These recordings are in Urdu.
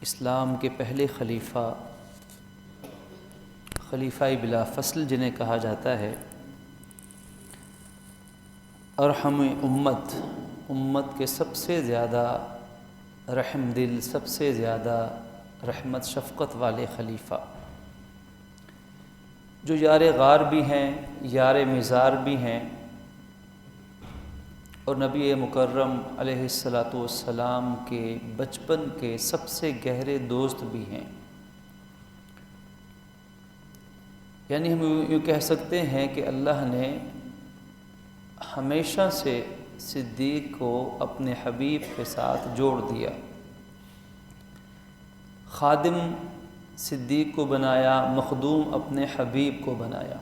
اسلام کے پہلے خلیفہ بلا فصل جنہیں کہا جاتا ہے، ارحم امت کے سب سے زیادہ رحم دل، سب سے زیادہ رحمت شفقت والے خلیفہ، جو یار غار بھی ہیں، یار مزار بھی ہیں، اور نبی مکرم علیہ السلام کے بچپن کے سب سے گہرے دوست بھی ہیں۔ یعنی ہم یوں کہہ سکتے ہیں کہ اللہ نے ہمیشہ سے صدیق کو اپنے حبیب کے ساتھ جوڑ دیا، خادم صدیق کو بنایا، مخدوم اپنے حبیب کو بنایا۔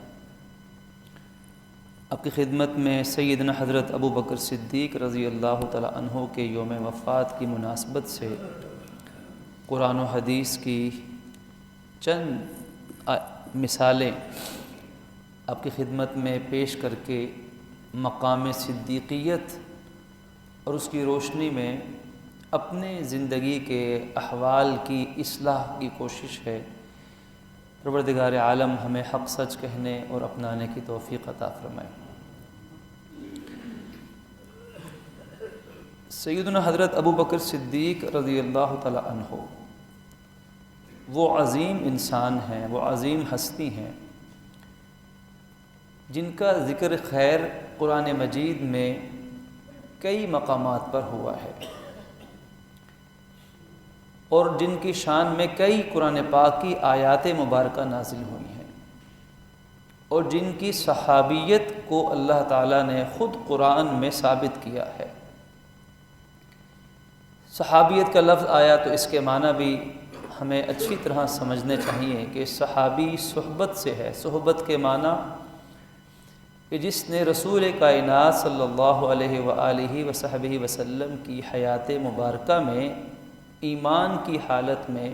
آپ کی خدمت میں سیدنا حضرت ابو بکر صدیق رضی اللہ تعالی عنہ کے یوم وفات کی مناسبت سے قرآن و حدیث کی چند مثالیں آپ کی خدمت میں پیش کر کے مقام صدیقیت اور اس کی روشنی میں اپنے زندگی کے احوال کی اصلاح کی کوشش ہے۔ پروردگار عالم ہمیں حق سچ کہنے اور اپنانے کی توفیق عطا فرمائے۔ سیدنا حضرت ابو بکر صدیق رضی اللہ تعالی عنہ وہ عظیم انسان ہیں، وہ عظیم ہستی ہیں جن کا ذکر خیر قرآن مجید میں کئی مقامات پر ہوا ہے، اور جن کی شان میں کئی قرآن پاک کی آیات مبارکہ نازل ہوئی ہیں، اور جن کی صحابیت کو اللہ تعالیٰ نے خود قرآن میں ثابت کیا ہے۔ صحابیت کا لفظ آیا تو اس کے معنی بھی ہمیں اچھی طرح سمجھنے چاہیے کہ صحابی صحبت سے ہے۔ صحبت کے معنی کہ جس نے رسول کائنات صلی اللہ علیہ وآلہ وصحبہ وسلم کی حیات مبارکہ میں ایمان کی حالت میں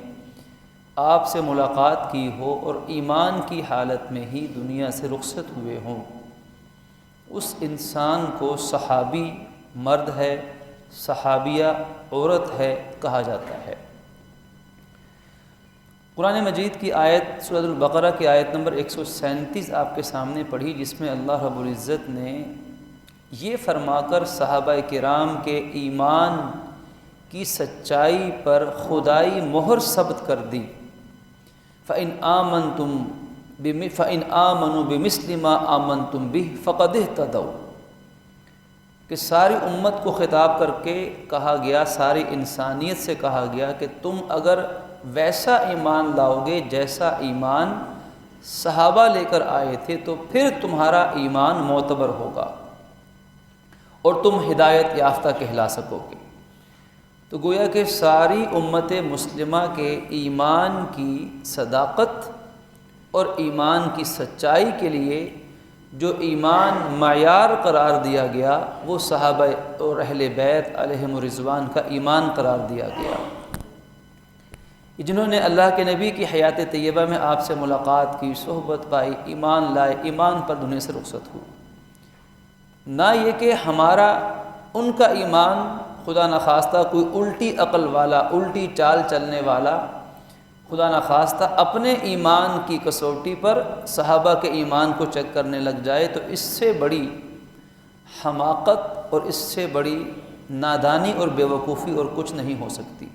آپ سے ملاقات کی ہو اور ایمان کی حالت میں ہی دنیا سے رخصت ہوئے ہوں، اس انسان کو صحابی مرد ہے، صحابیہ عورت ہے کہا جاتا ہے۔ قرآن مجید کی آیت سورۃ البقرہ کی آیت نمبر 137 آپ کے سامنے پڑھی، جس میں اللہ رب العزت نے یہ فرما کر صحابہ کرام کے ایمان کی سچائی پر خدائی مہر ثبت کر دی، فَإِنْ آمَنُوا بِمِثْلِ مَا آمَنْتُمْ بِهِ فَقَدِ اهْتَدَوْا، کہ ساری امت کو خطاب کر کے کہا گیا، ساری انسانیت سے کہا گیا کہ تم اگر ویسا ایمان لاؤ گے جیسا ایمان صحابہ لے کر آئے تھے تو پھر تمہارا ایمان معتبر ہوگا اور تم ہدایت یافتہ کہلا سکو گے۔ تو گویا کہ ساری امت مسلمہ کے ایمان کی صداقت اور ایمان کی سچائی کے لیے جو ایمان معیار قرار دیا گیا وہ صحابہ اور اہل بیت علیہم الرضوان کا ایمان قرار دیا گیا، جنہوں نے اللہ کے نبی کی حیات طیبہ میں آپ سے ملاقات کی، صحبت پائی، ایمان لائے، ایمان پر دنیا سے رخصت ہوئے۔ نہ یہ کہ ہمارا ان کا ایمان خدا نخواستہ کوئی الٹی عقل والا، الٹی چال چلنے والا خدا نخواستہ اپنے ایمان کی کسوٹی پر صحابہ کے ایمان کو چیک کرنے لگ جائے، تو اس سے بڑی حماقت اور اس سے بڑی نادانی اور بیوقوفی اور کچھ نہیں ہو سکتی،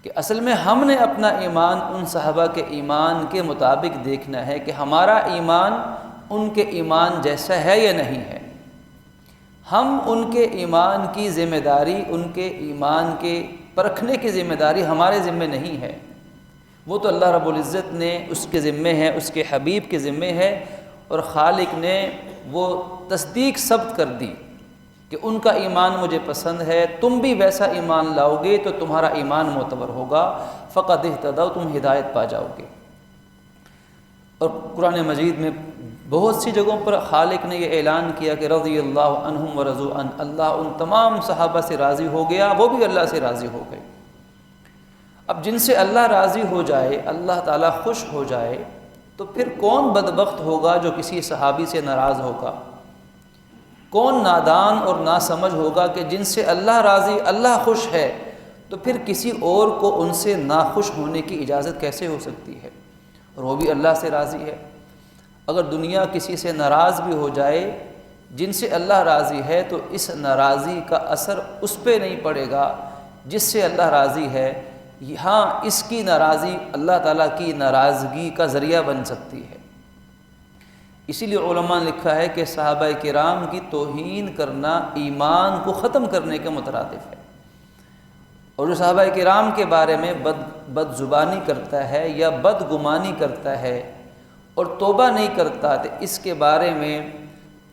کہ اصل میں ہم نے اپنا ایمان ان صحابہ کے ایمان کے مطابق دیکھنا ہے کہ ہمارا ایمان ان کے ایمان جیسا ہے یا نہیں ہے۔ ہم ان کے ایمان کی ذمہ داری، ان کے ایمان کے پرکھنے کی ذمہ داری ہمارے ذمے نہیں ہے، وہ تو اللہ رب العزت نے اس کے ذمے ہے، اس کے حبیب کے ذمے ہے، اور خالق نے وہ تصدیق ثبت کر دی کہ ان کا ایمان مجھے پسند ہے، تم بھی ویسا ایمان لاؤ گے تو تمہارا ایمان معتبر ہوگا، فقد اہتدوا، تم ہدایت پا جاؤ گے۔ اور قرآن مجید میں بہت سی جگہوں پر خالق نے یہ اعلان کیا کہ رضی اللہ عنہم ورضوا عنہ، اللہ ان تمام صحابہ سے راضی ہو گیا، وہ بھی اللہ سے راضی ہو گئے۔ اب جن سے اللہ راضی ہو جائے، اللہ تعالیٰ خوش ہو جائے، تو پھر کون بدبخت ہوگا جو کسی صحابی سے ناراض ہوگا؟ کون نادان اور ناسمجھ ہوگا کہ جن سے اللہ راضی، اللہ خوش ہے، تو پھر کسی اور کو ان سے ناخوش ہونے کی اجازت کیسے ہو سکتی ہے؟ اور وہ بھی اللہ سے راضی ہے۔ اگر دنیا کسی سے ناراض بھی ہو جائے جن سے اللہ راضی ہے، تو اس ناراضی کا اثر اس پہ نہیں پڑے گا جس سے اللہ راضی ہے۔ ہاں، اس کی ناراضی اللہ تعالیٰ کی ناراضگی کا ذریعہ بن سکتی ہے۔ اسی لیے علماء نے لکھا ہے کہ صحابہ کرام کی توہین کرنا ایمان کو ختم کرنے کے مترادف ہے، اور جو صحابہ کرام کے بارے میں بد زبانی کرتا ہے یا بدگمانی کرتا ہے اور توبہ نہیں کرتا، تو اس کے بارے میں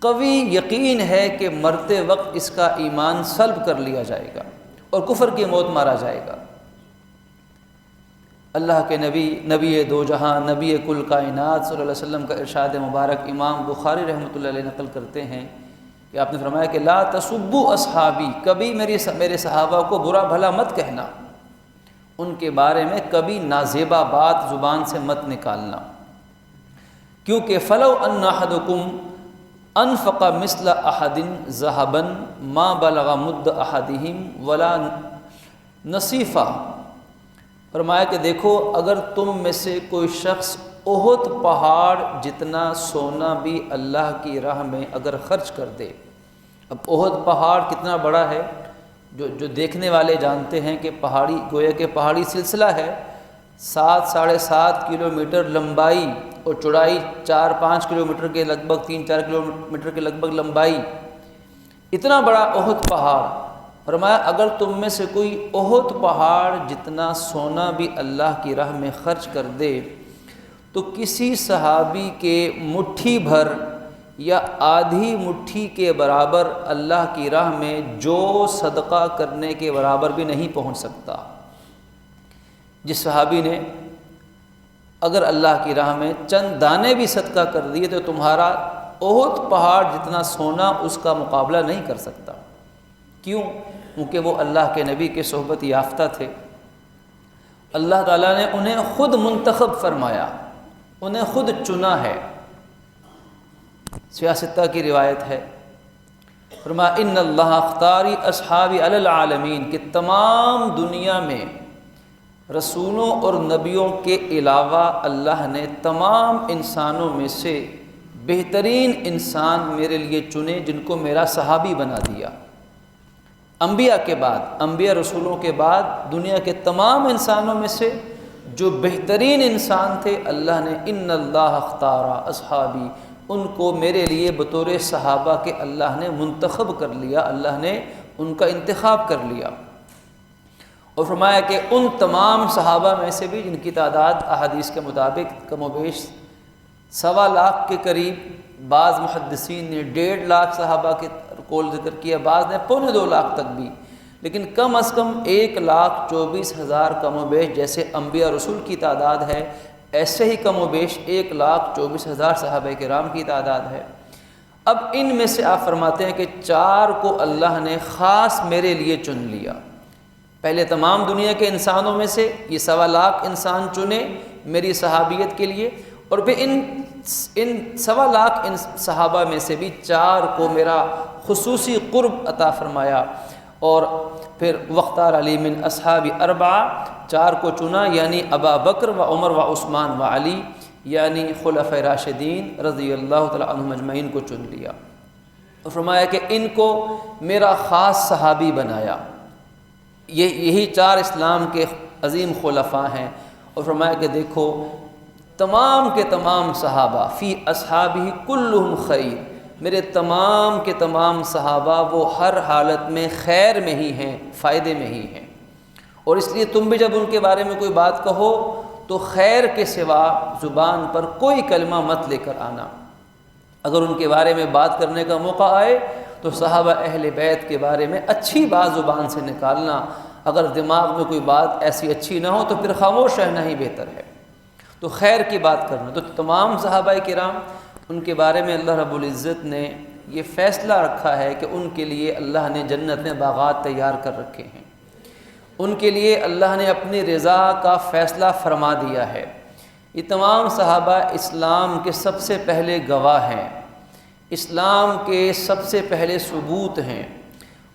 قوی یقین ہے کہ مرتے وقت اس کا ایمان سلب کر لیا جائے گا اور کفر کی موت مارا جائے گا۔ اللہ کے نبی دو جہاں، نبی کل کائنات صلی اللہ علیہ وسلم کا ارشاد مبارک امام بخاری رحمۃ اللہ علیہ نقل کرتے ہیں کہ آپ نے فرمایا کہ لا تسبوا اصحابی، کبھی میرے صحابہ کو برا بھلا مت کہنا، ان کے بارے میں کبھی نازیبا بات زبان سے مت نکالنا، کیونکہ فلو ان احدکم انفق مثل احد ذهبا ما بلغ مد احدہم ولا نصیفہ۔ فرمایا کہ دیکھو، اگر تم میں سے کوئی شخص احد پہاڑ جتنا سونا بھی اللہ کی راہ میں اگر خرچ کر دے، اب احد پہاڑ کتنا بڑا ہے، جو دیکھنے والے جانتے ہیں کہ پہاڑی گویا کہ پہاڑی سلسلہ ہے، 7.5 کلومیٹر لمبائی اور چوڑائی 4-5 کلومیٹر کے لگ بھگ 3-4 کلومیٹر کے لگ بھگ لمبائی، اتنا بڑا احد پہاڑ۔ فرمایا اگر تم میں سے کوئی احد پہاڑ جتنا سونا بھی اللہ کی راہ میں خرچ کر دے، تو کسی صحابی کے مٹھی بھر یا آدھی مٹھی کے برابر اللہ کی راہ میں جو صدقہ کرنے کے برابر بھی نہیں پہنچ سکتا۔ جس صحابی نے اگر اللہ کی راہ میں چند دانے بھی صدقہ کر دیے تو تمہارا احد پہاڑ جتنا سونا اس کا مقابلہ نہیں کر سکتا۔ کیوں؟ کیونکہ وہ اللہ کے نبی کے صحبت یافتہ تھے، اللہ تعالیٰ نے انہیں خود منتخب فرمایا، انہیں خود چنا ہے۔ سیاستہ کی روایت ہے، فرمایا ان اللہ اختاری اصحابی علی العالمین، کہ تمام دنیا میں رسولوں اور نبیوں کے علاوہ اللہ نے تمام انسانوں میں سے بہترین انسان میرے لیے چنے جن کو میرا صحابی بنا دیا۔ انبیاء کے بعد، انبیاء رسولوں کے بعد دنیا کے تمام انسانوں میں سے جو بہترین انسان تھے، اللہ نے ان اللہ اختار اصحابی، ان کو میرے لیے بطور صحابہ کے اللہ نے منتخب کر لیا، اللہ نے ان کا انتخاب کر لیا۔ اور فرمایا کہ ان تمام صحابہ میں سے بھی جن کی تعداد احادیث کے مطابق کم و بیش 1.25 لاکھ کے قریب، بعض محدثین نے 1.5 لاکھ صحابہ کے قول ذکر کیا، بعض نے 2.25 لاکھ تک بھی، لیکن کم از کم 1,24,000 کم و بیش جیسے انبیاء رسول کی تعداد ہے، ایسے ہی کم و بیش 1,24,000 صحابہ کرام کی تعداد ہے۔ اب ان میں سے آپ فرماتے ہیں کہ 4 کو اللہ نے خاص میرے لیے چن لیا۔ پہلے تمام دنیا کے انسانوں میں سے یہ 1.25 لاکھ انسان چنے میری صحابیت کے لیے، اور پھر ان 1.25 لاکھ صحابہ میں سے بھی 4 کو میرا خصوصی قرب عطا فرمایا، اور پھر وختار علی من اصحاب 4 4 کو چنا، یعنی ابا بکر و عمر و عثمان و علی، یعنی خلفۂ راشدین رضی اللہ تعالیٰ عنہم اجمعین کو چن لیا، اور فرمایا کہ ان کو میرا خاص صحابی بنایا۔ یہی 4 اسلام کے عظیم خلفاء ہیں، اور فرمایا کہ دیکھو تمام کے تمام صحابہ فی اصحابہ کلہم خیر، میرے تمام کے تمام صحابہ وہ ہر حالت میں خیر میں ہی ہیں، فائدے میں ہی ہیں، اور اس لیے تم بھی جب ان کے بارے میں کوئی بات کہو تو خیر کے سوا زبان پر کوئی کلمہ مت لے کر آنا۔ اگر ان کے بارے میں بات کرنے کا موقع آئے تو صحابہ اہل بیت کے بارے میں اچھی بات زبان سے نکالنا، اگر دماغ میں کوئی بات ایسی اچھی نہ ہو تو پھر خاموش رہنا ہی بہتر ہے، تو خیر کی بات کرنا۔ تو تمام صحابہ کرام ان کے بارے میں اللہ رب العزت نے یہ فیصلہ رکھا ہے کہ ان کے لیے اللہ نے جنت میں باغات تیار کر رکھے ہیں، ان کے لیے اللہ نے اپنی رضا کا فیصلہ فرما دیا ہے۔ یہ تمام صحابہ اسلام کے سب سے پہلے گواہ ہیں، اسلام کے سب سے پہلے ثبوت ہیں،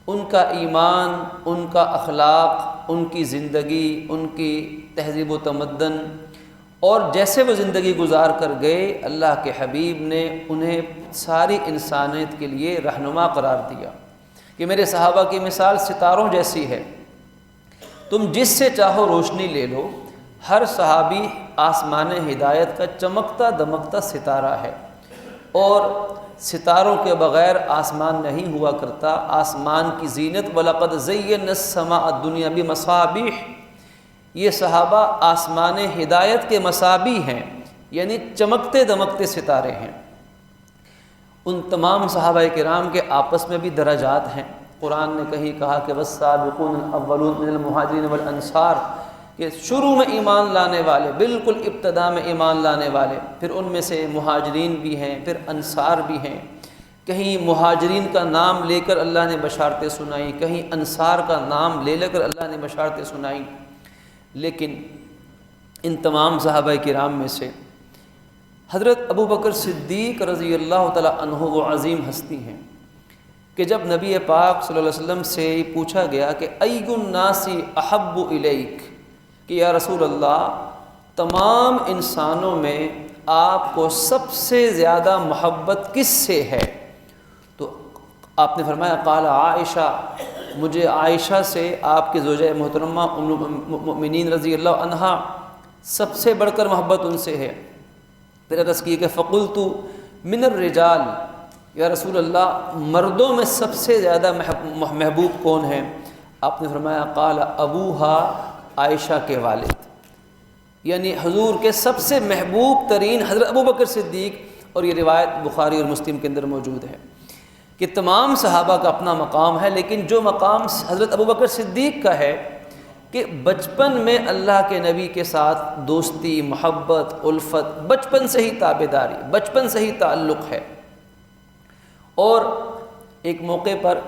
ان کا ایمان، ان کا اخلاق، ان کی زندگی، ان کی تہذیب و تمدن اور جیسے وہ زندگی گزار کر گئے، اللہ کے حبیب نے انہیں ساری انسانیت کے لیے رہنما قرار دیا کہ میرے صحابہ کی مثال ستاروں جیسی ہے، تم جس سے چاہو روشنی لے لو۔ ہر صحابی آسمان ہدایت کا چمکتا دمکتا ستارہ ہے، اور ستاروں کے بغیر آسمان نہیں ہوا کرتا۔ آسمان کی زینت وَلَقَدْ زَيَّنَّا السَّمَاءَ الدُّنْيَا بِمَصَابِيحَ، یہ صحابہ آسمان ہدایت کے مصابیح ہیں، یعنی چمکتے دمکتے ستارے ہیں۔ ان تمام صحابہ کرام کے آپس میں بھی درجات ہیں۔ قرآن نے کہیں کہا کہ وَالسَّابِقُونَ الْأَوَّلُونَ مِنَ الْمُهَاجِرِينَ وَالْأَنصَارِ، کہ شروع میں ایمان لانے والے، بالکل ابتدا میں ایمان لانے والے، پھر ان میں سے مہاجرین بھی ہیں، پھر انصار بھی ہیں۔ کہیں مہاجرین کا نام لے کر اللہ نے بشارتیں سنائیں، کہیں انصار کا نام لے کر اللہ نے بشارتیں سنائیں۔ لیکن ان تمام صحابہ کرام میں سے حضرت ابو بکر صدیق رضی اللہ تعالی عنہ وہ عظیم ہستی ہیں کہ جب نبی پاک صلی اللہ علیہ وسلم سے پوچھا گیا کہ ای الناس احب الیک، کہ یا رسول اللہ تمام انسانوں میں آپ کو سب سے زیادہ محبت کس سے ہے، تو آپ نے فرمایا قال عائشہ، مجھے عائشہ سے، آپ کی زوجہ محترمہ ام المؤمنین رضی اللہ عنہا سب سے بڑھ کر محبت ان سے ہے۔ پھر عرض کی کہ فقلت من الرجال، یا رسول اللہ مردوں میں سب سے زیادہ محبوب کون ہیں؟ آپ نے فرمایا قال ابوہا، عائشہ کے والد، یعنی حضور کے سب سے محبوب ترین حضرت ابو بکر صدیق، اور یہ روایت بخاری اور مسلم کے اندر موجود ہے کہ تمام صحابہ کا اپنا مقام ہے، لیکن جو مقام حضرت ابو بکر صدیق کا ہے کہ بچپن میں اللہ کے نبی کے ساتھ دوستی، محبت، الفت، بچپن سے ہی تابعداری، بچپن سے ہی تعلق ہے۔ اور ایک موقع پر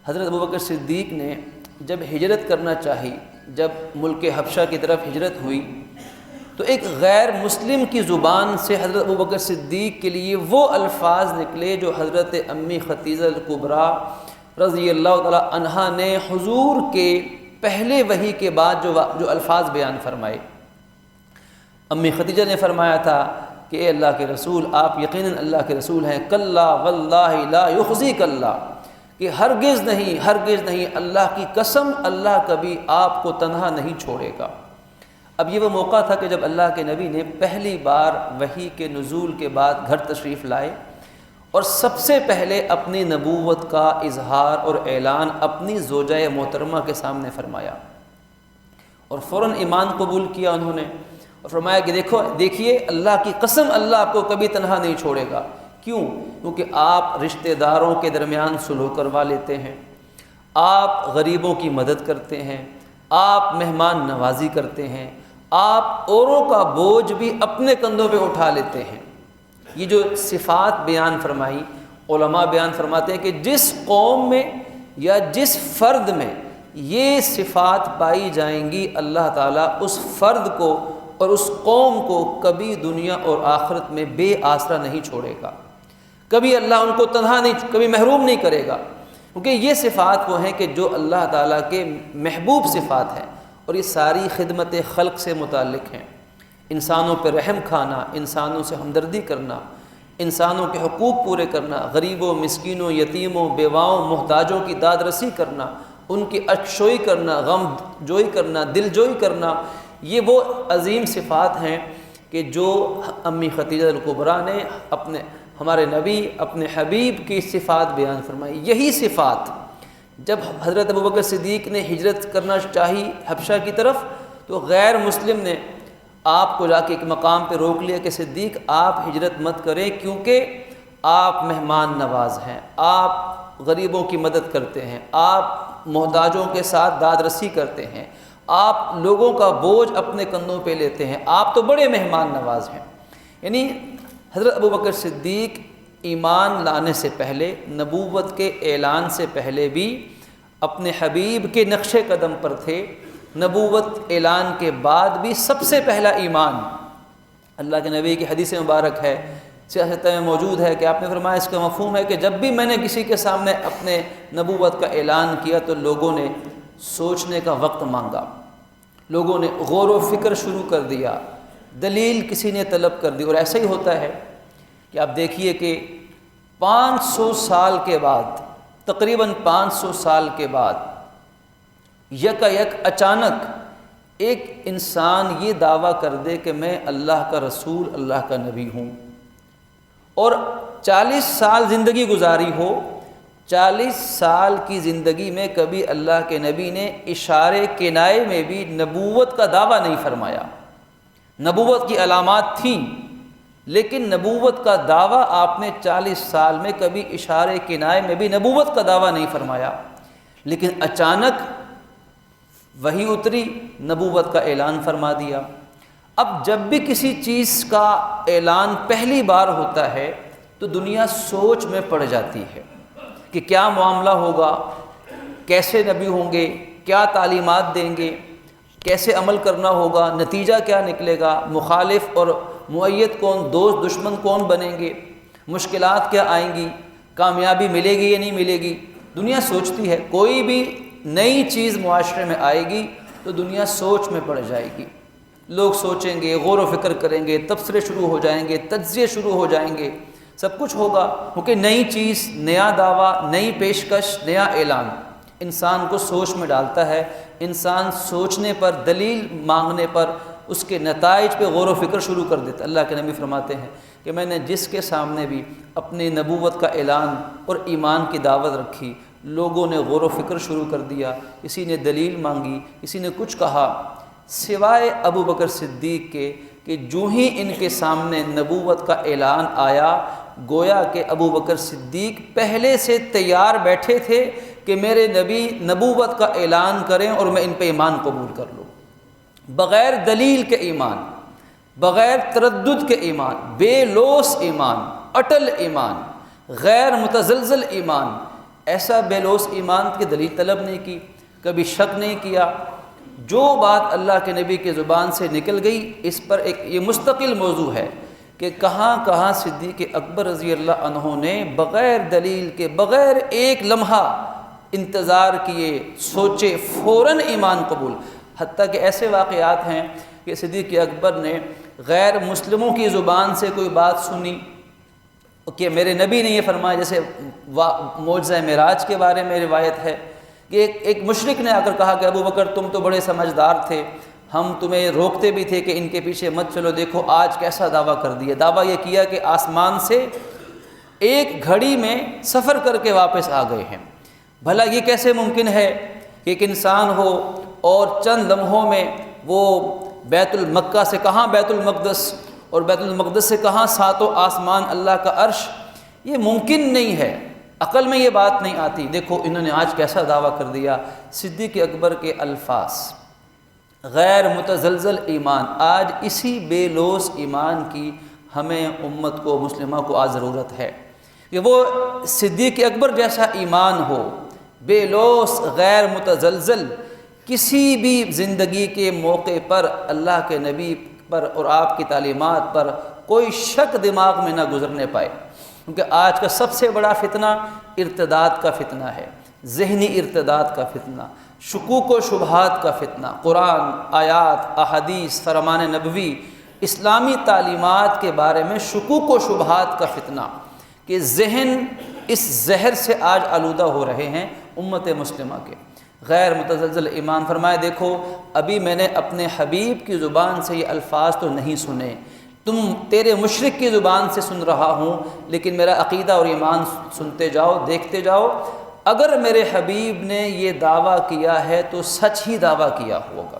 حضرت ابوبکر صدیق نے جب ہجرت کرنا چاہی، جب ملک حبشہ کی طرف ہجرت ہوئی، تو ایک غیر مسلم کی زبان سے حضرت ابوبکر صدیق کے لیے وہ الفاظ نکلے جو حضرت امی خدیجہ الکبریٰ رضی اللہ تعالی عنہا نے حضور کے پہلے وحی کے بعد جو الفاظ بیان فرمائے۔ امی خدیجہ نے فرمایا تھا کہ اے اللہ کے رسول، آپ یقیناً اللہ کے رسول ہیں، کلا واللہ لا یخزیک اللہ، کہ ہرگز نہیں اللہ کی قسم، اللہ کبھی آپ کو تنہا نہیں چھوڑے گا۔ اب یہ وہ موقع تھا کہ جب اللہ کے نبی نے پہلی بار وحی کے نزول کے بعد گھر تشریف لائے اور سب سے پہلے اپنی نبوت کا اظہار اور اعلان اپنی زوجہ محترمہ کے سامنے فرمایا، اور فوراً ایمان قبول کیا انہوں نے، اور فرمایا کہ دیکھیے اللہ کی قسم، اللہ آپ کو کبھی تنہا نہیں چھوڑے گا۔ کیوں؟ کیونکہ آپ رشتہ داروں کے درمیان صلح کروا لیتے ہیں، آپ غریبوں کی مدد کرتے ہیں، آپ مہمان نوازی کرتے ہیں، آپ اوروں کا بوجھ بھی اپنے کندھوں پہ اٹھا لیتے ہیں۔ یہ جو صفات بیان فرمائی، علماء بیان فرماتے ہیں کہ جس قوم میں یا جس فرد میں یہ صفات پائی جائیں گی، اللہ تعالیٰ اس فرد کو اور اس قوم کو کبھی دنیا اور آخرت میں بے آسرا نہیں چھوڑے گا، کبھی اللہ ان کو تنہا نہیں، کبھی محروم نہیں کرے گا، کیونکہ یہ صفات وہ ہیں کہ جو اللہ تعالیٰ کے محبوب صفات ہیں، اور یہ ساری خدمت خلق سے متعلق ہیں۔ انسانوں پہ رحم کھانا، انسانوں سے ہمدردی کرنا، انسانوں کے حقوق پورے کرنا، غریبوں، مسکینوں، یتیموں، بیواؤں، محتاجوں کی داد رسی کرنا، ان کی اشوئی کرنا، غم جوئی کرنا، دل جوئی کرنا، یہ وہ عظیم صفات ہیں کہ جو امی خدیجہ الکبریٰ نے ہمارے نبی، اپنے حبیب کی صفات بیان فرمائی۔ یہی صفات جب حضرت ابوبکر صدیق نے ہجرت کرنا چاہی حبشہ کی طرف، تو غیر مسلم نے آپ کو جا کے ایک مقام پہ روک لیا کہ صدیق آپ ہجرت مت کریں، کیونکہ آپ مہمان نواز ہیں، آپ غریبوں کی مدد کرتے ہیں، آپ محتاجوں کے ساتھ داد رسی کرتے ہیں، آپ لوگوں کا بوجھ اپنے کندھوں پہ لیتے ہیں، آپ تو بڑے مہمان نواز ہیں۔ یعنی حضرت ابوبکر صدیق ایمان لانے سے پہلے، نبوت کے اعلان سے پہلے بھی اپنے حبیب کے نقش قدم پر تھے، نبوت اعلان کے بعد بھی سب سے پہلا ایمان، اللہ کے نبی کی حدیث مبارک ہے، سیاست میں موجود ہے کہ آپ نے فرمایا اس کا مفہوم ہے کہ جب بھی میں نے کسی کے سامنے اپنے نبوت کا اعلان کیا تو لوگوں نے سوچنے کا وقت مانگا، لوگوں نے غور و فکر شروع کر دیا، دلیل کسی نے طلب کر دی۔ اور ایسا ہی ہوتا ہے کہ آپ دیکھیے کہ 500 سال کے بعد، تقریباً 500 سال کے بعد یک اچانک ایک انسان یہ دعویٰ کر دے کہ میں اللہ کا رسول، اللہ کا نبی ہوں، اور 40 سال زندگی گزاری ہو، 40 سال کی زندگی میں کبھی اللہ کے نبی نے اشارے کنائے میں بھی نبوت کا دعویٰ نہیں فرمایا۔ نبوت کی علامات تھیں، لیکن نبوت کا دعویٰ آپ نے 40 سال میں کبھی اشارے کنائے میں بھی نبوت کا دعویٰ نہیں فرمایا۔ لیکن اچانک وحی اتری، نبوت کا اعلان فرما دیا۔ اب جب بھی کسی چیز کا اعلان پہلی بار ہوتا ہے تو دنیا سوچ میں پڑ جاتی ہے کہ کیا معاملہ ہوگا، کیسے نبی ہوں گے، کیا تعلیمات دیں گے، کیسے عمل کرنا ہوگا، نتیجہ کیا نکلے گا، مخالف اور مؤید کون، دوست دشمن کون بنیں گے، مشکلات کیا آئیں گی، کامیابی ملے گی یا نہیں ملے گی۔ دنیا سوچتی ہے، کوئی بھی نئی چیز معاشرے میں آئے گی تو دنیا سوچ میں پڑ جائے گی، لوگ سوچیں گے، غور و فکر کریں گے، تبصرے شروع ہو جائیں گے، تجزیے شروع ہو جائیں گے، سب کچھ ہوگا، کیونکہ نئی چیز، نیا دعویٰ، نئی پیشکش، نیا اعلان انسان کو سوچ میں ڈالتا ہے۔ انسان سوچنے پر، دلیل مانگنے پر، اس کے نتائج پہ غور و فکر شروع کر دیتا۔ اللہ کے نبی فرماتے ہیں کہ میں نے جس کے سامنے بھی اپنی نبوت کا اعلان اور ایمان کی دعوت رکھی، لوگوں نے غور و فکر شروع کر دیا، کسی نے دلیل مانگی، کسی نے کچھ کہا، سوائے ابو بکر صدیق کے کہ جو ہی ان کے سامنے نبوت کا اعلان آیا، گویا کہ ابو بکر صدیق پہلے سے تیار بیٹھے تھے کہ میرے نبی نبوت کا اعلان کریں اور میں ان پہ ایمان قبول کر لوں، بغیر دلیل کے ایمان، بغیر تردد کے ایمان، بے لوث ایمان، اٹل ایمان، غیر متزلزل ایمان۔ ایسا بے لوث ایمان کی دلیل طلب نہیں کی، کبھی شک نہیں کیا، جو بات اللہ کے نبی کے زبان سے نکل گئی اس پر ایک یہ مستقل موضوع ہے کہ کہاں کہاں صدیق اکبر رضی اللہ عنہ نے بغیر دلیل کے، بغیر ایک لمحہ انتظار کیے، سوچے، فوراً ایمان قبول۔ حتیٰ کہ ایسے واقعات ہیں کہ صدیق اکبر نے غیر مسلموں کی زبان سے کوئی بات سنی کہ میرے نبی نے یہ فرمایا، جیسے معجزہ معراج کے بارے میں روایت ہے کہ ایک مشرک نے آ کر کہا کہ ابو بکر تم تو بڑے سمجھدار تھے، ہم تمہیں روکتے بھی تھے کہ ان کے پیچھے مت چلو، دیکھو آج کیسا دعویٰ کر دیا۔ دعویٰ یہ کیا کہ آسمان سے ایک گھڑی میں سفر کر کے واپس آ گئے ہیں۔ بھلا یہ کیسے ممکن ہے کہ ایک انسان ہو اور چند لمحوں میں وہ بیت المکہ سے کہاں بیت المقدس، اور بیت المقدس سے کہاں ساتوں آسمان، اللہ کا عرش؟ یہ ممکن نہیں ہے، عقل میں یہ بات نہیں آتی۔ دیکھو انہوں نے آج کیسا دعویٰ کر دیا۔ صدیق اکبر کے الفاظ، غیر متزلزل ایمان، آج اسی بے لوث ایمان کی ہمیں امت کو، مسلمہ کو آج ضرورت ہے کہ وہ صدیق اکبر جیسا ایمان ہو، بے لوث، غیر متزلزل، کسی بھی زندگی کے موقع پر اللہ کے نبی پر اور آپ کی تعلیمات پر کوئی شک دماغ میں نہ گزرنے پائے، کیونکہ آج کا سب سے بڑا فتنہ ارتداد کا فتنہ ہے، ذہنی ارتداد کا فتنہ، شکوک و شبہات کا فتنہ، قرآن، آیات، احادیث، فرمان نبوی، اسلامی تعلیمات کے بارے میں شکوک و شبہات کا فتنہ، کہ ذہن اس زہر سے آج آلودہ ہو رہے ہیں امت مسلمہ کے۔ غیر متزلزل ایمان، فرمائے دیکھو ابھی میں نے اپنے حبیب کی زبان سے یہ الفاظ تو نہیں سنے، تیرے مشرک کی زبان سے سن رہا ہوں، لیکن میرا عقیدہ اور ایمان سنتے جاؤ، دیکھتے جاؤ، اگر میرے حبیب نے یہ دعویٰ کیا ہے تو سچ ہی دعویٰ کیا ہوگا۔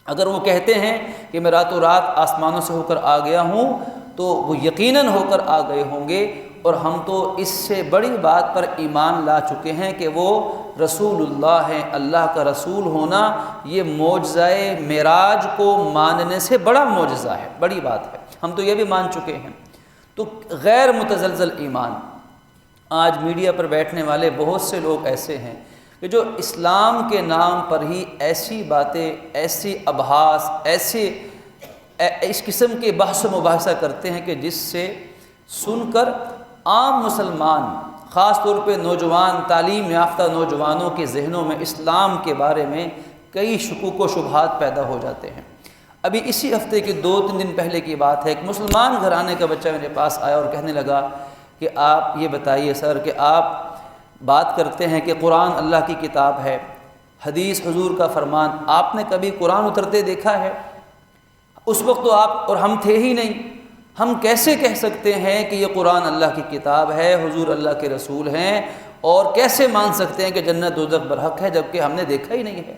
اگر وہ کہتے ہیں کہ میں راتوں رات آسمانوں سے ہو کر آ گیا ہوں تو وہ یقیناً ہو کر آ گئے ہوں گے، اور ہم تو اس سے بڑی بات پر ایمان لا چکے ہیں کہ وہ رسول اللہ ہیں، اللہ کا رسول ہونا یہ معجزہ معراج کو ماننے سے بڑا معجزہ ہے، بڑی بات ہے، ہم تو یہ بھی مان چکے ہیں۔ تو غیر متزلزل ایمان، آج میڈیا پر بیٹھنے والے بہت سے لوگ ایسے ہیں کہ جو اسلام کے نام پر ہی ایسی باتیں، ایسی ابحاث، ایسے اس قسم کے بحث و مباحثہ کرتے ہیں کہ جس سے سن کر عام مسلمان، خاص طور پہ نوجوان، تعلیم یافتہ نوجوانوں کے ذہنوں میں اسلام کے بارے میں کئی شکوک و شبہات پیدا ہو جاتے ہیں۔ ابھی اسی ہفتے کے 2-3 دن پہلے کی بات ہے، ایک مسلمان گھرانے کا بچہ میرے پاس آیا اور کہنے لگا کہ آپ یہ بتائیے سر کہ آپ بات کرتے ہیں کہ قرآن اللہ کی کتاب ہے، حدیث حضور کا فرمان، آپ نے کبھی قرآن اترتے دیکھا ہے؟ اس وقت تو آپ اور ہم تھے ہی نہیں، ہم کیسے کہہ سکتے ہیں کہ یہ قرآن اللہ کی کتاب ہے، حضور اللہ کے رسول ہیں، اور کیسے مان سکتے ہیں کہ جنت دوزخ برحق ہے جبکہ ہم نے دیکھا ہی نہیں ہے۔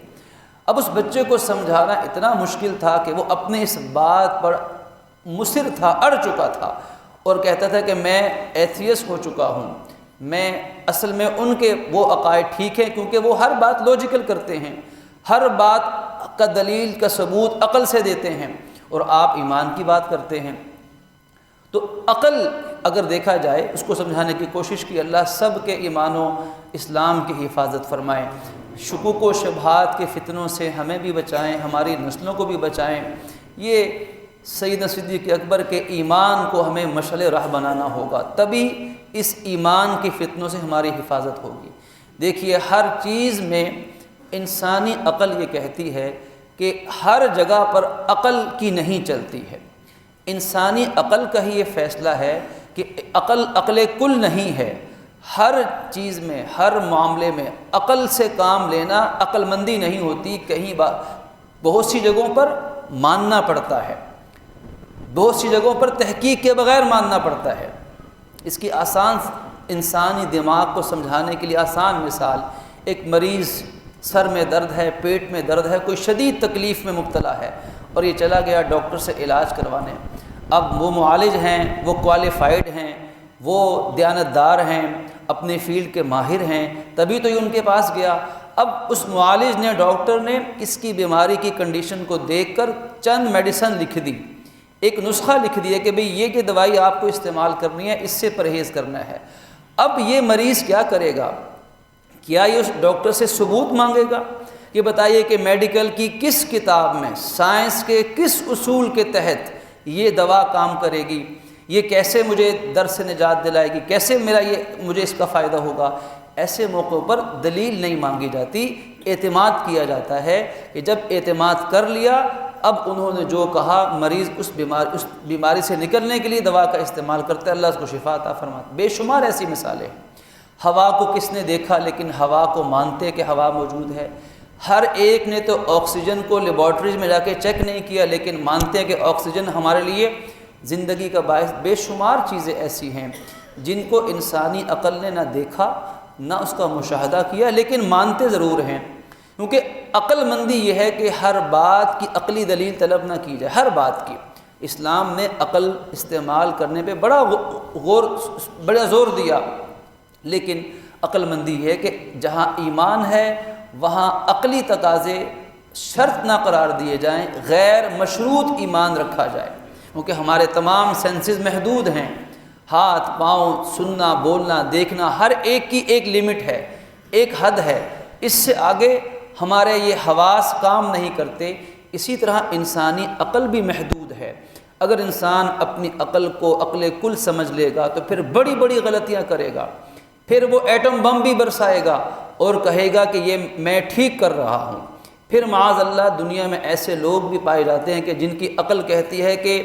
اب اس بچے کو سمجھانا اتنا مشکل تھا کہ وہ اپنے اس بات پر مصر تھا، اڑ چکا تھا، اور کہتا تھا کہ میں ایتھیسٹ ہو چکا ہوں، میں اصل میں ان کے وہ عقائد ٹھیک ہیں کیونکہ وہ ہر بات لاجیکل کرتے ہیں، ہر بات کا دلیل کا ثبوت عقل سے دیتے ہیں، اور آپ ایمان کی بات کرتے ہیں۔ تو عقل اگر دیکھا جائے، اس کو سمجھانے کی کوشش کی، اللہ سب کے ایمان و اسلام کی حفاظت فرمائے، شکوک و شبہات کے فتنوں سے ہمیں بھی بچائیں، ہماری نسلوں کو بھی بچائیں۔ یہ سیدنا صدیق اکبر کے ایمان کو ہمیں مشعل راہ بنانا ہوگا، تبھی اس ایمان کے فتنوں سے ہماری حفاظت ہوگی۔ دیکھیے، ہر چیز میں انسانی عقل یہ کہتی ہے کہ ہر جگہ پر عقل کی نہیں چلتی ہے۔ انسانی عقل کا ہی یہ فیصلہ ہے کہ عقل کل نہیں ہے، ہر چیز میں، ہر معاملے میں عقل سے کام لینا عقل مندی نہیں ہوتی، کہیں بہت سی جگہوں پر ماننا پڑتا ہے، بہت سی جگہوں پر تحقیق کے بغیر ماننا پڑتا ہے۔ اس کی آسان، انسانی دماغ کو سمجھانے کے لیے آسان مثال، ایک مریض سر میں درد ہے، پیٹ میں درد ہے، کوئی شدید تکلیف میں مبتلا ہے، اور یہ چلا گیا ڈاکٹر سے علاج کروانے۔ اب وہ معالج ہیں، وہ کوالیفائڈ ہیں، وہ دیانتدار ہیں، اپنے فیلڈ کے ماہر ہیں، تبھی تو یہ ان کے پاس گیا۔ اب اس معالج نے، ڈاکٹر نے اس کی بیماری کی کنڈیشن کو دیکھ کر چند میڈیسن لکھ دی، ایک نسخہ لکھ دیا کہ بھئی یہ دوائی آپ کو استعمال کرنی ہے، اس سے پرہیز کرنا ہے۔ اب یہ مریض کیا کرے گا؟ کیا یہ اس ڈاکٹر سے ثبوت مانگے گا کہ بتائیے کہ میڈیکل کی کس کتاب میں، سائنس کے کس اصول کے تحت یہ دوا کام کرے گی، یہ کیسے مجھے درد سے نجات دلائے گی، کیسے مجھے اس کا فائدہ ہوگا؟ ایسے موقعوں پر دلیل نہیں مانگی جاتی، اعتماد کیا جاتا ہے کہ جب اعتماد کر لیا، اب انہوں نے جو کہا، مریض اس بیماری سے نکلنے کے لیے دوا کا استعمال کرتا ہے، اللہ اس کو شفا عطا فرماتا ہے۔ بے شمار ایسی مثالیں ہیں۔ ہوا کو کس نے دیکھا لیکن ہوا کو مانتے کہ ہوا موجود ہے؟ ہر ایک نے تو آکسیجن کو لیبارٹریز میں جا کے چیک نہیں کیا لیکن مانتے ہیں کہ آکسیجن ہمارے لیے زندگی کا باعث۔ بے شمار چیزیں ایسی ہیں جن کو انسانی عقل نے نہ دیکھا نہ اس کا مشاہدہ کیا، لیکن مانتے ضرور ہیں، کیونکہ عقل مندی یہ ہے کہ ہر بات کی عقلی دلیل طلب نہ کی جائے، ہر بات کی۔ اسلام نے عقل استعمال کرنے پہ بڑا زور دیا، لیکن عقل مندی یہ ہے کہ جہاں ایمان ہے وہاں عقلی تقاضے شرط نہ قرار دیے جائیں، غیر مشروط ایمان رکھا جائے، کیونکہ ہمارے تمام سینسز محدود ہیں، ہاتھ، پاؤں، سننا، بولنا، دیکھنا، ہر ایک کی ایک لمٹ ہے، ایک حد ہے، اس سے آگے ہمارے یہ حواس کام نہیں کرتے۔ اسی طرح انسانی عقل بھی محدود ہے۔ اگر انسان اپنی عقل کو عقل کل سمجھ لے گا تو پھر بڑی بڑی غلطیاں کرے گا، پھر وہ ایٹم بم بھی برسائے گا اور کہے گا کہ یہ میں ٹھیک کر رہا ہوں۔ پھر معاذ اللہ دنیا میں ایسے لوگ بھی پائے جاتے ہیں کہ جن کی عقل کہتی ہے کہ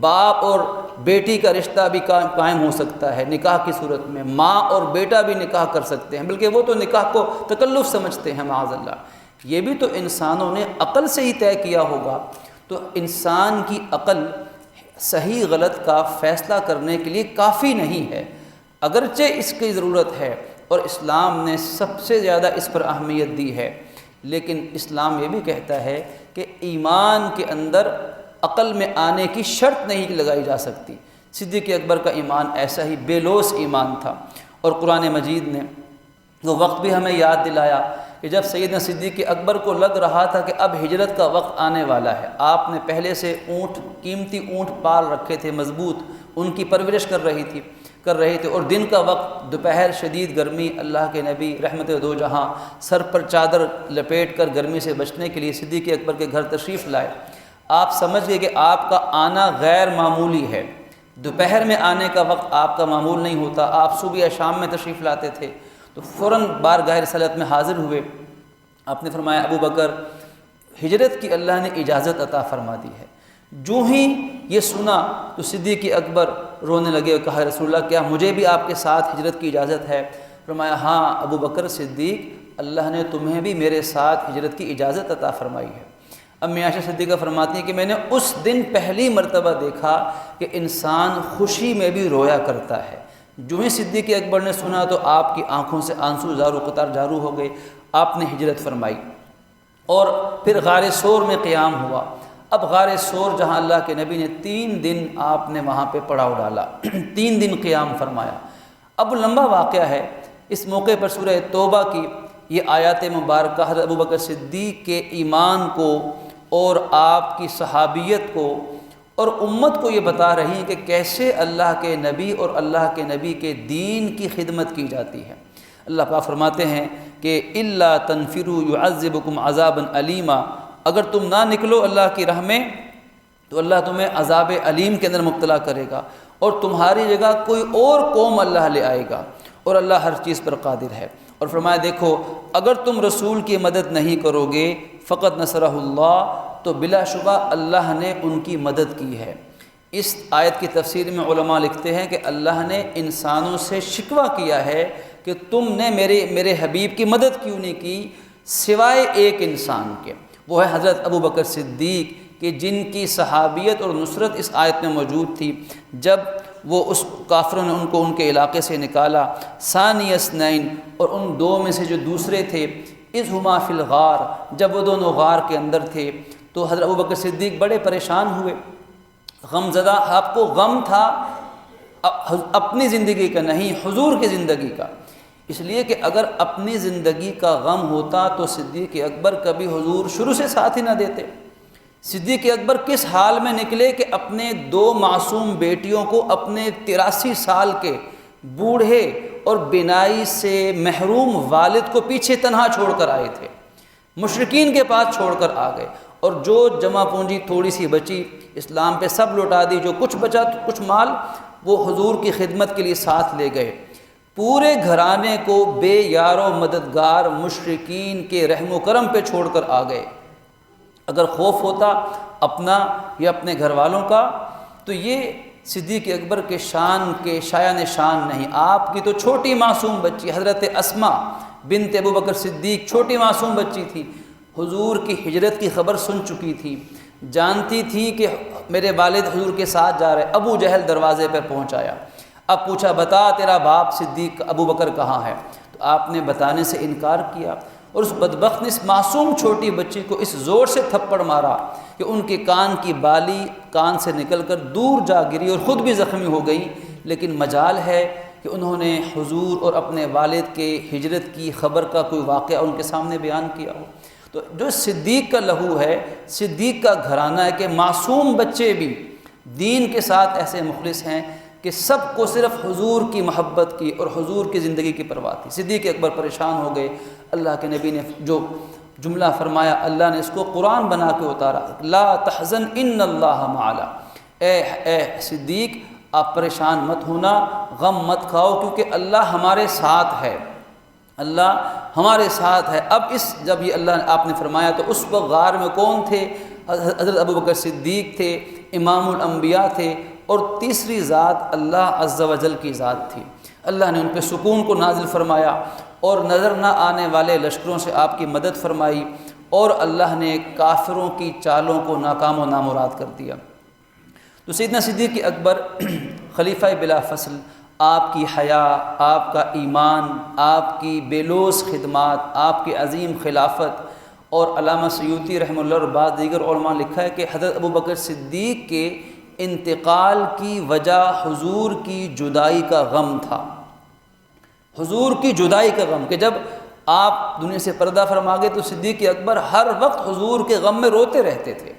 باپ اور بیٹی کا رشتہ بھی قائم ہو سکتا ہے، نکاح کی صورت میں ماں اور بیٹا بھی نکاح کر سکتے ہیں، بلکہ وہ تو نکاح کو تکلف سمجھتے ہیں معاذ اللہ۔ یہ بھی تو انسانوں نے عقل سے ہی طے کیا ہوگا۔ تو انسان کی عقل صحیح غلط کا فیصلہ کرنے کے لیے کافی نہیں ہے، اگرچہ اس کی ضرورت ہے اور اسلام نے سب سے زیادہ اس پر اہمیت دی ہے، لیکن اسلام یہ بھی کہتا ہے کہ ایمان کے اندر عقل میں آنے کی شرط نہیں لگائی جا سکتی۔ صدیق اکبر کا ایمان ایسا ہی بے لوث ایمان تھا، اور قرآن مجید نے وہ وقت بھی ہمیں یاد دلایا کہ جب سیدنا صدیق اکبر کو لگ رہا تھا کہ اب ہجرت کا وقت آنے والا ہے، آپ نے پہلے سے قیمتی اونٹ پال رکھے تھے، مضبوط، ان کی پرورش کر رہے تھے، اور دن کا وقت، دوپہر، شدید گرمی، اللہ کے نبی رحمت دو جہاں سر پر چادر لپیٹ کر گرمی سے بچنے کے لیے صدیق اکبر کے گھر تشریف لائے۔ آپ سمجھ گئے کہ آپ کا آنا غیر معمولی ہے، دوپہر میں آنے کا وقت آپ کا معمول نہیں ہوتا، آپ صبح یا شام میں تشریف لاتے تھے، تو فوراً بارگاہ رسالت میں حاضر ہوئے۔ آپ نے فرمایا ابو بکر، ہجرت کی اللہ نے اجازت عطا فرما دی ہے۔ جو ہی یہ سنا تو صدیق اکبر رونے لگے اور کہا رسول اللہ کیا مجھے بھی آپ کے ساتھ ہجرت کی اجازت ہے؟ فرمایا ہاں ابو بکر صدیق، اللہ نے تمہیں بھی میرے ساتھ ہجرت کی اجازت عطا فرمائی ہے۔ امی عائشہ صدیقہ فرماتی ہیں کہ میں نے اس دن پہلی مرتبہ دیکھا کہ انسان خوشی میں بھی رویا کرتا ہے۔ جو ہی صدیق اکبر نے سنا تو آپ کی آنکھوں سے آنسو زارو قطار جارو ہو گئے، آپ نے ہجرت فرمائی اور پھر غار ثور میں قیام ہوا۔ اب غار ثور جہاں اللہ کے نبی نے 3 دن آپ نے وہاں پہ پڑاؤ ڈالا 3 دن قیام فرمایا۔ اب لمبا واقعہ ہے، اس موقع پر سورہ توبہ کی یہ آیات مبارکہ حضرت ابوبکر صدیق کے ایمان کو اور آپ کی صحابیت کو اور امت کو یہ بتا رہی ہیں کہ کیسے اللہ کے نبی اور اللہ کے نبی کے دین کی خدمت کی جاتی ہے۔ اللہ پاک فرماتے ہیں کہ الا تنفروا يعذبكم عذابا علیما، اگر تم نہ نکلو اللہ کی راہ میں تو اللہ تمہیں عذاب علیم کے اندر مبتلا کرے گا، اور تمہاری جگہ کوئی اور قوم اللہ لے آئے گا، اور اللہ ہر چیز پر قادر ہے۔ اور فرمایا دیکھو اگر تم رسول کی مدد نہیں کرو گے فقط نصرہ اللہ، تو بلا شبہ اللہ نے ان کی مدد کی ہے۔ اس آیت کی تفسیر میں علماء لکھتے ہیں کہ اللہ نے انسانوں سے شکوہ کیا ہے کہ تم نے میرے حبیب کی مدد کیوں نہیں کی سوائے ایک انسان کے، وہ ہے حضرت ابوبکر صدیق، کہ جن کی صحابیت اور نصرت اس آیت میں موجود تھی۔ جب وہ اس کافروں نے ان کو ان کے علاقے سے نکالا، ثانی اثنین، اور ان 2 میں سے جو دوسرے تھے، اذ ہما فی الغار، جب وہ دونوں غار کے اندر تھے تو حضرت ابوبکر صدیق بڑے پریشان ہوئے، غم زدہ۔ آپ کو غم تھا اپنی زندگی کا نہیں، حضور کی زندگی کا، اس لیے کہ اگر اپنی زندگی کا غم ہوتا تو صدیق اکبر کبھی حضور شروع سے ساتھ ہی نہ دیتے۔ صدیق اکبر کس حال میں نکلے کہ اپنے 2 معصوم بیٹیوں کو اپنے 83 سال کے بوڑھے اور بینائی سے محروم والد کو پیچھے تنہا چھوڑ کر آئے تھے، مشرکین کے پاس چھوڑ کر آ گئے، اور جو جمع پونجی تھوڑی سی بچی اسلام پہ سب لوٹا دی، جو کچھ بچا کچھ مال وہ حضور کی خدمت کے لیے ساتھ لے گئے۔ پورے گھرانے کو بے یار و مددگار مشرکین کے رحم و کرم پہ چھوڑ کر آ گئے۔ اگر خوف ہوتا اپنا یا اپنے گھر والوں کا تو یہ صدیق اکبر کے شان کے شایان شان نہیں۔ آپ کی تو چھوٹی معصوم بچی حضرت اسماء بنت ابوبکر صدیق چھوٹی معصوم بچی تھی، حضور کی ہجرت کی خبر سن چکی تھی، جانتی تھی کہ میرے والد حضور کے ساتھ جا رہے۔ ابو جہل دروازے پر پہنچایا، اب پوچھا بتا تیرا باپ صدیق ابو بکر کہاں ہے؟ تو آپ نے بتانے سے انکار کیا، اور اس بدبخت نے اس معصوم چھوٹی بچی کو اس زور سے تھپڑ مارا کہ ان کے کان کی بالی کان سے نکل کر دور جا گری اور خود بھی زخمی ہو گئی۔ لیکن مجال ہے کہ انہوں نے حضور اور اپنے والد کے ہجرت کی خبر کا کوئی واقعہ ان کے سامنے بیان کیا ہو۔ تو جو صدیق کا لہو ہے، صدیق کا گھرانہ ہے کہ معصوم بچے بھی دین کے ساتھ ایسے مخلص ہیں کہ سب کو صرف حضور کی محبت کی اور حضور کی زندگی کی پرواہ تھی۔ صدیق اکبر پریشان ہو گئے۔ اللہ کے نبی نے جو جملہ فرمایا اللہ نے اس کو قرآن بنا کے اتارا، لا تحزن ان اللہ معنا، اے صدیق آپ پریشان مت ہونا، غم مت کھاؤ، کیونکہ اللہ ہمارے ساتھ ہے، اللہ ہمارے ساتھ ہے۔ اب جب یہ اللہ نے آپ نے فرمایا تو اس وقت غار میں کون تھے؟ حضرت ابوبکر صدیق تھے، امام الانبیاء تھے، اور تیسری ذات اللہ عز و جل کی ذات تھی۔ اللہ نے ان پہ سکون کو نازل فرمایا اور نظر نہ آنے والے لشکروں سے آپ کی مدد فرمائی، اور اللہ نے کافروں کی چالوں کو ناکام و نامراد کر دیا۔ تو سیدنا صدیق اکبر خلیفہ بلا فصل، آپ کی حیا، آپ کا ایمان، آپ کی بے لوث خدمات، آپ کی عظیم خلافت، اور علامہ سیوطی رحمہ اللہ اور بعض دیگر علماء لکھا ہے کہ حضرت ابوبکر صدیق کے انتقال کی وجہ حضور کی جدائی کا غم تھا، حضور کی جدائی کا غم، کہ جب آپ دنیا سے پردہ فرما گئے تو صدیق اکبر ہر وقت حضور کے غم میں روتے رہتے تھے۔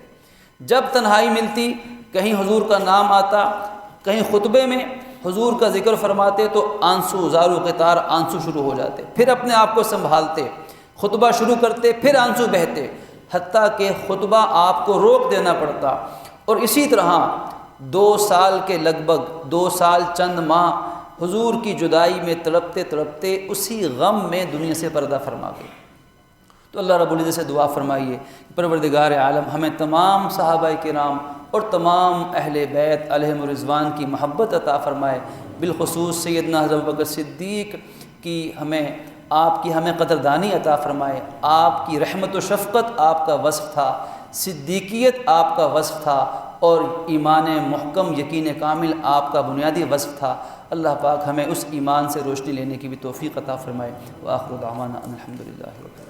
جب تنہائی ملتی، کہیں حضور کا نام آتا، کہیں خطبے میں حضور کا ذکر فرماتے تو آنسو زارو قطار آنسو شروع ہو جاتے، پھر اپنے آپ کو سنبھالتے، خطبہ شروع کرتے، پھر آنسو بہتے، حتیٰ کہ خطبہ آپ کو روک دینا پڑتا۔ اور اسی طرح 2 سال کے لگ بھگ 2 سال چند ماہ حضور کی جدائی میں تڑپتے تڑپتے اسی غم میں دنیا سے پردہ فرما گئے۔ تو اللہ رب العزت سے دعا فرمائیے کہ پروردگار عالم ہمیں تمام صحابہ کرام اور تمام اہل بیت علیہم الرضوان کی محبت عطا فرمائے، بالخصوص سیدنا حضرت ابوبکر صدیق کی آپ کی ہمیں قدردانی عطا فرمائے۔ آپ کی رحمت و شفقت آپ کا وصف تھا، صدیقیت آپ کا وصف تھا، اور ایمان محکم یقین کامل آپ کا بنیادی وصف تھا۔ اللہ پاک ہمیں اس ایمان سے روشنی لینے کی بھی توفیق عطا فرمائے۔ وآخر دعوانا ان الحمد للہ رب العالمین۔